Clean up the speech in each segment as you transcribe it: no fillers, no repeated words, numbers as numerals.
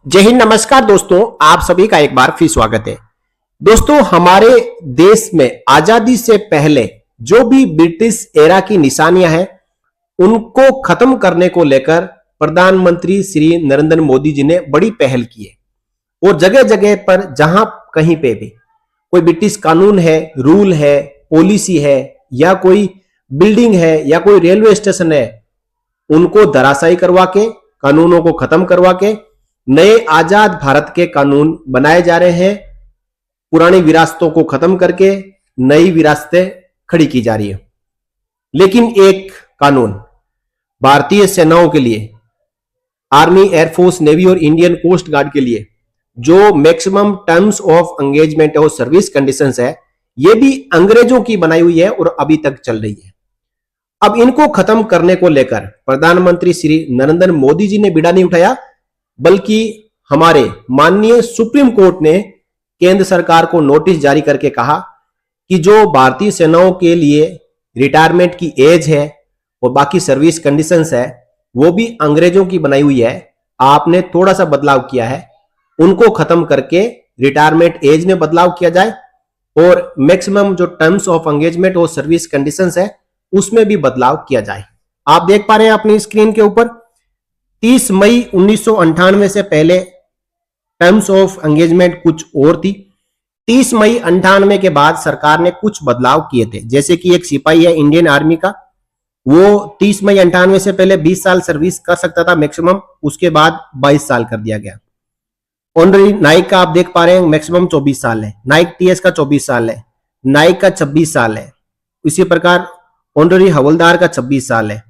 जय हिंद, नमस्कार दोस्तों, आप सभी का एक बार फिर स्वागत है। दोस्तों, हमारे देश में आजादी से पहले जो भी ब्रिटिश एरा की निशानियां हैं उनको खत्म करने को लेकर प्रधानमंत्री श्री नरेंद्र मोदी जी ने बड़ी पहल की है और जगह जगह पर जहां कहीं पे भी कोई ब्रिटिश कानून है, रूल है, पॉलिसी है या कोई बिल्डिंग है या कोई रेलवे स्टेशन है, उनको धराशायी करवा के, कानूनों को खत्म करवा के नए आजाद भारत के कानून बनाए जा रहे हैं। पुरानी विरासतों को खत्म करके नई विरासतें खड़ी की जा रही है। लेकिन एक कानून भारतीय सेनाओं के लिए, आर्मी, एयरफोर्स, नेवी और इंडियन कोस्ट गार्ड के लिए जो मैक्सिमम टर्म्स ऑफ एंगेजमेंट और सर्विस कंडीशंस है, ये भी अंग्रेजों की बनाई हुई है और अभी तक चल रही है। अब इनको खत्म करने को लेकर प्रधानमंत्री श्री नरेंद्र मोदी जी ने बीड़ा नहीं उठाया, बल्कि हमारे माननीय सुप्रीम कोर्ट ने केंद्र सरकार को नोटिस जारी करके कहा कि जो भारतीय सेनाओं के लिए रिटायरमेंट की एज है और बाकी सर्विस कंडीशंस है वो भी अंग्रेजों की बनाई हुई है। आपने थोड़ा सा बदलाव किया है, उनको खत्म करके रिटायरमेंट एज में बदलाव किया जाए और मैक्सिमम जो टर्म्स ऑफ एंगेजमेंट और सर्विस कंडीशंस है उसमें भी बदलाव किया जाए। आप देख पा रहे हैं अपनी स्क्रीन के ऊपर 30 मई 1998 से पहले टर्म्स ऑफ एंगेजमेंट कुछ और थी। 30 मई 98 के बाद सरकार ने कुछ बदलाव किए थे, जैसे कि एक सिपाही है इंडियन आर्मी का, वो 30 मई 98 से पहले 20 साल सर्विस कर सकता था मैक्सिमम, उसके बाद 22 साल कर दिया गया। ऑनररी नाइक का आप देख पा रहे हैं मैक्सिमम 24 साल है, नाइक टीएस का 24 साल है, नाइक का 26 साल है। इसी प्रकार ऑनररी हवलदार का 26 साल है,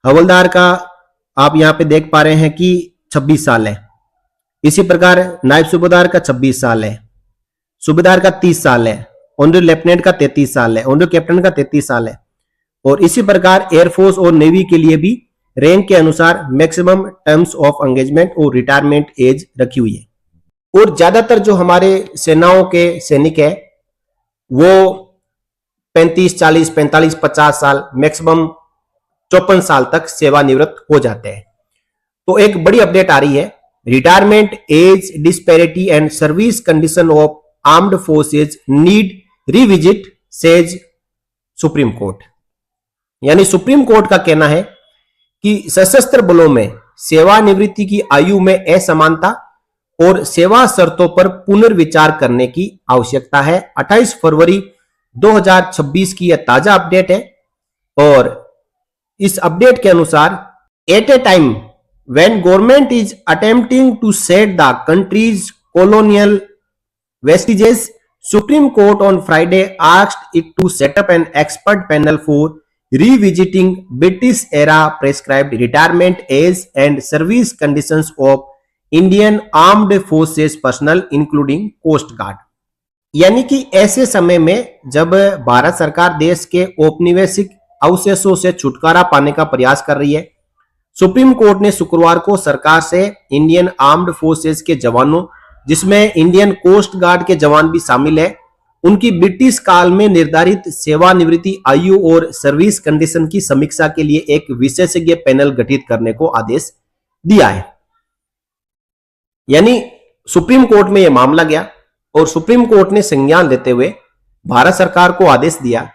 हवलदार का आप यहां पे देख पा रहे हैं कि 26 साल है। इसी प्रकार नायब सूबेदार का 26 साल है, सूबेदार का 30 साल है, ऑनररी लेफ्टिनेंट का 33 साल है, ऑनररी कैप्टन का 33 साल है। और इसी प्रकार एयरफोर्स और नेवी के लिए भी रैंक के अनुसार मैक्सिमम टर्म्स ऑफ एंगेजमेंट और रिटायरमेंट एज रखी हुई है। और ज्यादातर जो हमारे सेनाओं के सैनिक है वो 35, 40, 45, 50 साल, मैक्सिमम 54 साल तक सेवानिवृत्त हो जाते हैं। तो एक बड़ी अपडेट आ रही है, retirement age disparity and service condition of armed forces need revisit, says supreme court. यानी सुप्रीम कोर्ट का कहना है कि सशस्त्र बलों में सेवानिवृत्ति की आयु में असमानता और सेवा शर्तों पर पुनर्विचार करने की आवश्यकता है। 28 फरवरी 2026 की यह ताजा अपडेट है और इस अपडेट के अनुसार at a time when government is attempting to set the country's colonial vestiges, Supreme Court on Friday asked it to set up an expert panel for revisiting British era prescribed retirement age and service conditions of Indian Armed Forces personnel including Coast Guard। यानी कि ऐसे समय में जब भारत सरकार देश के औपनिवेशिक अवशेषों से छुटकारा पाने का प्रयास कर रही है, सुप्रीम कोर्ट ने शुक्रवार को सरकार से इंडियन आर्म्ड फोर्सेस के जवानों, जिसमें इंडियन कोस्ट गार्ड के जवान भी शामिल है, उनकी ब्रिटिश काल में निर्धारित सेवानिवृत्ति आयु और सर्विस कंडीशन की समीक्षा के लिए एक विशेषज्ञ पैनल गठित करने को आदेश दिया है। यानी सुप्रीम कोर्ट में यह मामला गया और सुप्रीम कोर्ट ने संज्ञान लेते हुए भारत सरकार को आदेश दिया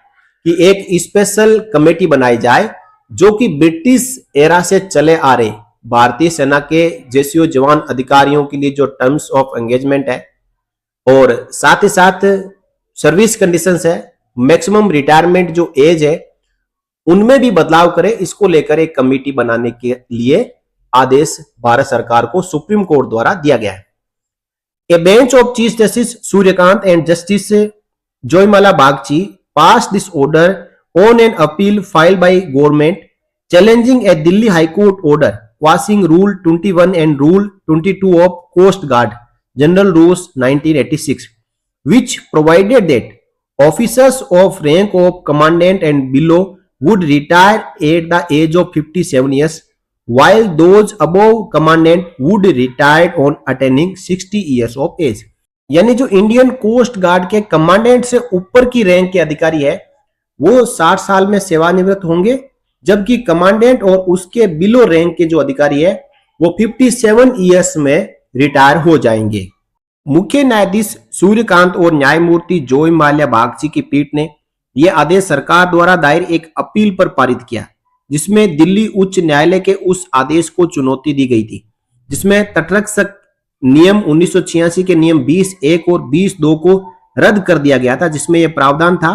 कि एक स्पेशल कमेटी बनाई जाए जो कि ब्रिटिश एरा से चले आ रहे भारतीय सेना के जेसीओ जवान अधिकारियों के लिए जो टर्म्स ऑफ एंगेजमेंट है और साथ ही साथ सर्विस कंडीशंस है, मैक्सिमम रिटायरमेंट जो एज है, उनमें भी बदलाव करे, इसको लेकर एक कमेटी बनाने के लिए आदेश भारत सरकार को सुप्रीम कोर्ट द्वारा दिया गया है। A bench of Chief Justice Suryakant and Justice Joymalya Bagchi passed this order on an appeal filed by government challenging a Delhi High Court order quashing Rule 21 and Rule 22 of Coast Guard General Rules 1986, which provided that officers of rank of commandant and below would retire at the age of 57 years, while those above commandant would retire on attaining 60 years of age। यानी जो Indian coast guard के commandant से ऊपर की rank के अधिकारी है वो 60 साल में सेवानिवृत्त होंगे, जबकि कमांडेंट और उसके बिलो रैंक के जो अधिकारी है वो 57 ईयर्स में रिटायर हो जाएंगे। मुख्य न्यायाधीश सूर्यकांत और न्यायमूर्ति जोय माल्या बागची की पीठ ने यह आदेश सरकार द्वारा दायर एक अपील पर पारित किया, जिसमें दिल्ली उच्च न्यायालय के उस आदेश को चुनौती दी गई थी जिसमें तटरक्षक नियम 1986 के नियम 20(1) और 20(2) को रद्द कर दिया गया था, जिसमें यह प्रावधान था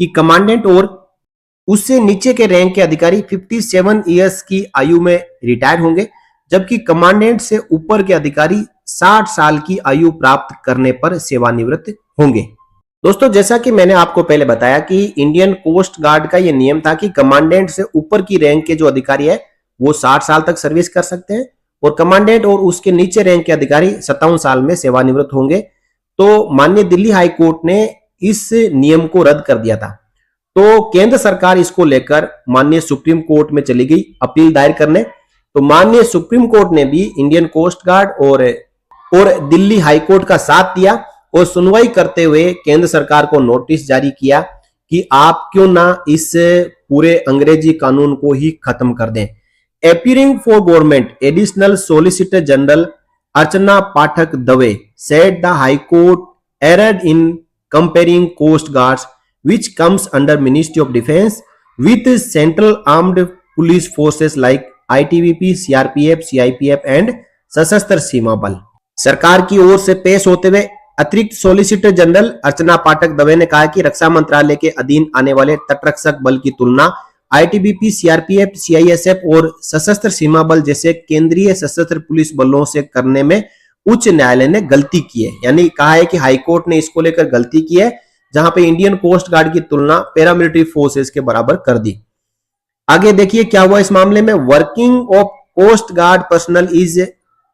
कि कमांडेंट और उससे नीचे के रैंक के अधिकारी 57 इयर्स की आयु में रिटायर होंगे, जबकि कमांडेंट से ऊपर के अधिकारी 60 साल की आयु प्राप्त करने पर सेवानिवृत्त होंगे। दोस्तों, जैसा कि मैंने आपको पहले बताया कि इंडियन कोस्ट गार्ड का यह नियम था कि कमांडेंट से ऊपर की रैंक के जो अधिकारी है वो 60 साल तक सर्विस कर सकते हैं और कमांडेंट और उसके नीचे रैंक के अधिकारी 57 साल में सेवानिवृत्त होंगे। तो माननीय दिल्ली हाई कोर्ट ने इस नियम को रद्द कर दिया था। तो केंद्र सरकार इसको लेकर माननीय सुप्रीम कोर्ट में चली गई अपील दायर करने। तो माननीय सुप्रीम कोर्ट ने भी इंडियन कोस्ट गार्ड और दिल्ली हाई कोर्ट का साथ दिया और सुनवाई करते हुए केंद्र सरकार को नोटिस जारी किया कि आप क्यों ना इस पूरे अंग्रेजी कानून को ही खत्म कर दें। Appearing for government additional solicitor general Archana Pathak Dave said the High Court erred in comparing Coast Guards, which comes under Ministry of Defence, with Central Armed Police Forces like ITBP, CRPF, CIPF and सशस्त्र सीमा बल। सरकार की ओर से पेश होते हुए अतिरिक्त solicitor general अर्चना पाठक दवे ने कहा कि रक्षा मंत्रालय के अधीन आने वाले तटरक्षक बल की तुलना आईटीबीपी, सीआरपीएफ, सीआईएसएफ और सशस्त्र सीमा बल जैसे केंद्रीय सशस्त्र पुलिस बलों से करने में उच्च न्यायालय ने गलती की है। यानी कहा है कि हाई कोर्ट ने इसको लेकर गलती की है, जहां पे इंडियन कोस्ट गार्ड की तुलना पैरामिलिट्री फोर्सेस के बराबर कर दी। आगे देखिए क्या हुआ इस मामले में। Working of coast guard personnel is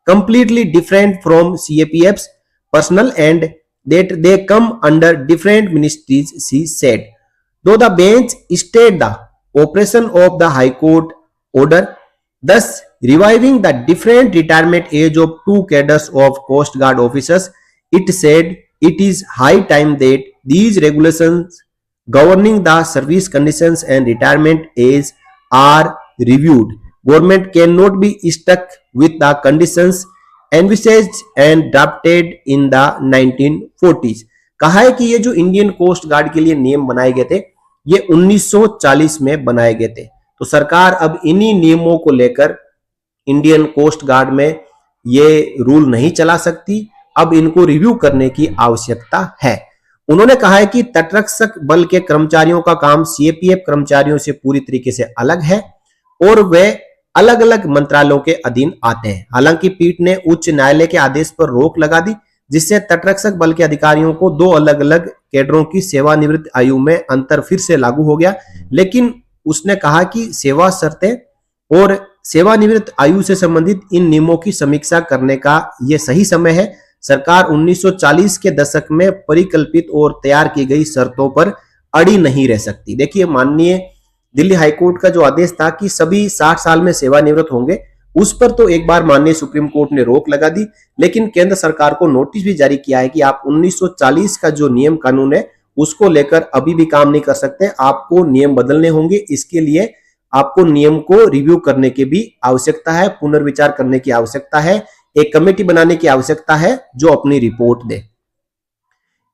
completely different from CAPF personnel and that they come under different ministries, she said. Though the bench stayed the operation of the High Court order, thus reviving the different retirement age of two cadres of Coast Guard officers, it said it is high time that these regulations governing the service conditions and retirement age are reviewed. Government cannot be stuck with the conditions envisaged and drafted in the 1940s। कहा है कि ये जो Indian coast guard के लिए नियम बनाए गए थे ये 1940 में बनाए गए थे। तो सरकार अब इन्हीं नियमों को लेकर इंडियन कोस्ट गार्ड में ये रूल नहीं चला सकती, अब इनको रिव्यू करने की आवश्यकता है। उन्होंने कहा है कि तटरक्षक बल के कर्मचारियों का काम सीएपीएफ कर्मचारियों से पूरी तरीके से अलग है और वे अलग अलग मंत्रालयों के अधीन आते हैं। हालांकि पीठ ने उच्च न्यायालय के आदेश पर रोक लगा दी, जिससे तटरक्षक बल के अधिकारियों को दो अलग अलग कैडरों की सेवानिवृत्त आयु में अंतर फिर से लागू हो गया। लेकिन उसने कहा कि सेवा शर्तें और सेवानिवृत्त आयु से संबंधित इन नियमों की समीक्षा करने का यह सही समय है। सरकार 1940 के दशक में परिकल्पित और तैयार की गई शर्तों पर अड़ी नहीं रह सकती। देखिए, माननीय दिल्ली हाईकोर्ट का जो आदेश था कि सभी 60 साल में सेवानिवृत्त होंगे, उस पर तो एक बार माननीय सुप्रीम कोर्ट ने रोक लगा दी, लेकिन केंद्र सरकार को नोटिस भी जारी किया है कि आप 1940 का जो नियम कानून है उसको लेकर अभी भी काम नहीं कर सकते, आपको नियम बदलने होंगे। इसके लिए आपको नियम को रिव्यू करने की भी आवश्यकता है, पुनर्विचार करने की आवश्यकता है, एक कमेटी बनाने की आवश्यकता है जो अपनी रिपोर्ट दे।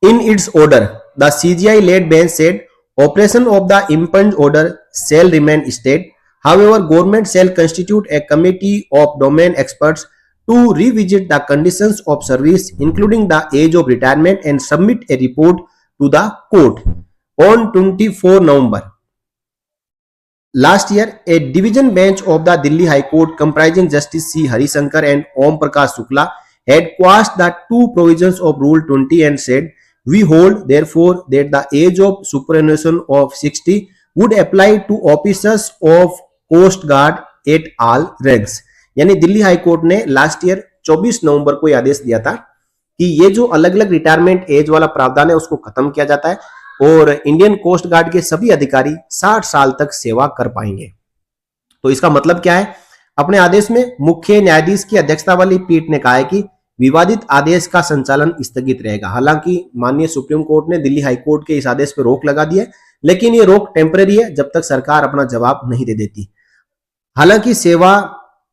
In its order the CJI led bench said operation of the impunged order shall remain state. However, government shall constitute a committee of domain experts to revisit the conditions of service, including the age of retirement, and submit a report to the court. On 24 November last year, a division bench of the Delhi High Court comprising Justice C. Harishankar and Om Prakash Shukla had quashed the two provisions of Rule 20 and said, we hold therefore that the age of superannuation of 60 would apply to officers of Coast Guard at all ranks। यानी Delhi high court ने last year 24 नवंबर को आदेश दिया था कि ये जो अलग अलग रिटायरमेंट एज वाला प्रावधान है उसको खत्म किया जाता है और इंडियन कोस्ट गार्ड के सभी अधिकारी 60 साल तक सेवा कर पाएंगे। तो इसका मतलब क्या है? अपने आदेश में मुख्य न्यायाधीश की अध्यक्षता वाली पीठ ने कहा है कि विवादित आदेश का संचालन स्थगित रहेगा। हालांकि माननीय सुप्रीम कोर्ट ने दिल्ली हाई कोर्ट के इस आदेश पर रोक लगा दी है, लेकिन ये रोक टेम्पररी है जब तक सरकार अपना जवाब नहीं दे देती। हालांकि सेवा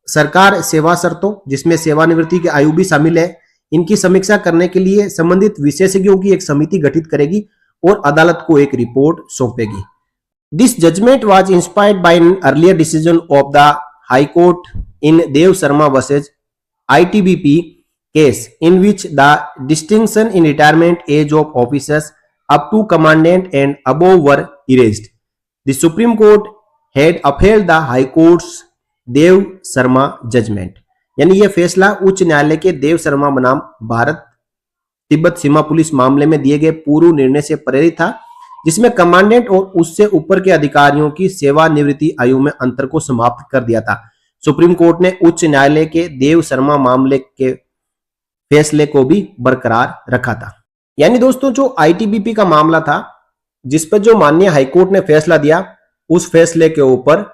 सरकार सेवा शर्तों, जिसमें सेवानिवृत्ति की आयु भी शामिल है, इनकी समीक्षा करने के लिए संबंधित विशेषज्ञों की एक समिति गठित करेगी और अदालत को एक रिपोर्ट सौंपेगी। This judgment was inspired by an earlier decision of the high court in Dev Sharma versus ITBP case in which the distinction in retirement age of officers up to commandant and above were erased. The Supreme Court had upheld the High Court's Dev Sharma judgment, यानी यह फैसला उच्च न्यायालय के देव शर्मा बनाम भारत तिब्बत सीमा police मामले में दिए गए पूर्व निर्णय से प्रेरित था, जिसमें कमांडेंट और उससे ऊपर के अधिकारियों की सेवानिवृत्ति आयु में अंतर को समाप्त कर दिया था। सुप्रीम कोर्ट ने उच्च न्यायालय के देव शर्मा मामले के फैसले को भी बरकरार रखा था। यानी दोस्तों, जो ITBP का मामला था, जिस पर जो माननीय हाईकोर्ट ने फैसला दिया, उस फैसले के ऊपर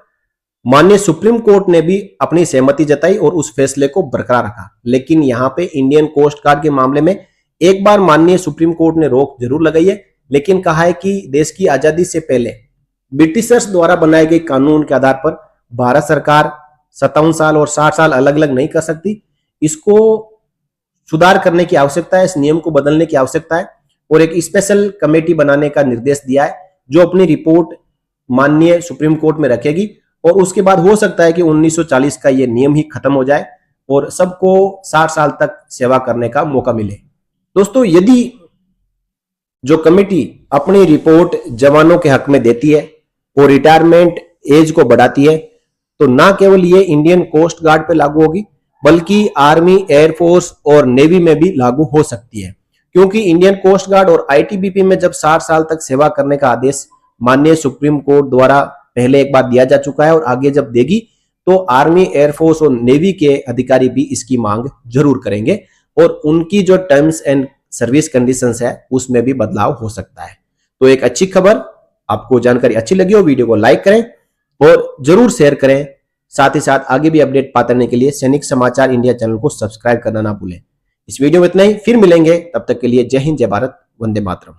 माननीय सुप्रीम कोर्ट ने भी अपनी सहमति जताई और उस फैसले को बरकरार रखा। लेकिन यहां पे इंडियन कोस्ट गार्ड के मामले में एक बार माननीय सुप्रीम कोर्ट ने रोक जरूर लगाई है, लेकिन कहा है कि देश की आजादी से पहले ब्रिटिशर्स द्वारा बनाए गए कानून के आधार पर भारत सरकार 57 साल और 60 साल अलग अलग नहीं कर सकती। इसको सुधार करने की आवश्यकता है, इस नियम को बदलने की आवश्यकता है और एक स्पेशल कमेटी बनाने का निर्देश दिया है, जो अपनी रिपोर्ट माननीय सुप्रीम कोर्ट में रखेगी और उसके बाद हो सकता है कि 1940 का ये नियम ही खत्म हो जाए और सबको 60 साल तक सेवा करने का मौका मिले। दोस्तों, यदि जो कमेटी अपनी रिपोर्ट जवानों के हक में देती है और रिटायरमेंट एज को बढ़ाती है, तो ना केवल ये इंडियन कोस्ट गार्ड पे लागू होगी, बल्कि आर्मी, एयरफोर्स और नेवी में भी लागू हो सकती है, क्योंकि इंडियन कोस्ट गार्ड और ITBP में जब 60 साल तक सेवा करने का आदेश माननीय सुप्रीम कोर्ट द्वारा पहले एक बार दिया जा चुका है और आगे जब देगी तो आर्मी, एयरफोर्स और नेवी के अधिकारी भी इसकी मांग जरूर करेंगे और उनकी जो टर्म्स एंड सर्विस कंडीशंस है उसमें भी बदलाव हो सकता है। तो एक अच्छी खबर, आपको जानकारी अच्छी लगी हो वीडियो को लाइक करें और जरूर शेयर करें। साथ ही साथ आगे भी अपडेट पाते रहने के लिए सैनिक समाचार इंडिया चैनल को सब्सक्राइब करना ना भूलें। इस वीडियो में इतना ही, फिर मिलेंगे, तब तक के लिए जय हिंद, जय भारत, वंदे मातरम।